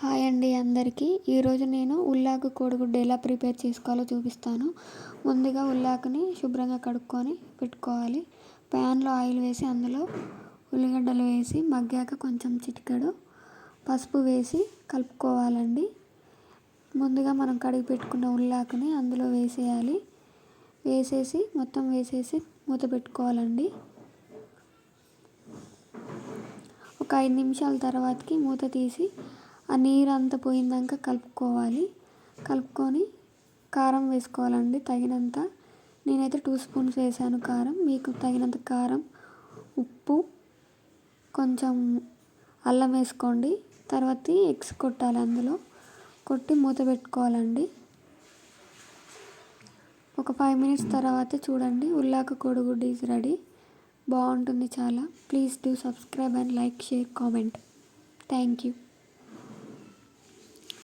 Hi అండి అందరికీ. ఈరోజు నేను ఉల్లాకు కోడిగుడ్డు ఎలా ప్రిపేర్ చేసుకోవాలో చూపిస్తాను. ముందుగా ఉల్లాకుని శుభ్రంగా కడుక్కొని పెట్టుకోవాలి. ప్యాన్లో ఆయిల్ వేసి అందులో ఉల్లిగడ్డలు వేసి మగ్గాక కొంచెం చిటికెడు పసుపు వేసి కలుపుకోవాలండి. ముందుగా మనం కడిగి పెట్టుకున్న ఉల్లాకుని అందులో వేసేయాలి. వేసేసి మొత్తం వేసేసి మూత పెట్టుకోవాలండి. ఒక 5 నిమిషాల తర్వాతకి మూత తీసి ఆ నీరు అంతా పోయిందాక కలుపుకోవాలి. కలుపుకొని కారం వేసుకోవాలండి తగినంత. నేనైతే 2 స్పూన్స్ వేసాను కారం. మీకు తగినంత కారం, ఉప్పు, కొంచెం అల్లం వేసుకోండి. తర్వాత ఎగ్స్ కొట్టాలి, అందులో కొట్టి మూత పెట్టుకోవాలండి. ఒక 5 మినిట్స్ తర్వాత చూడండి, ఉల్లాకు కోడిగుడ్డు ఈజ్ రెడీ. బాగుంటుంది చాలా. Please do subscribe and like, share, comment. Thank you.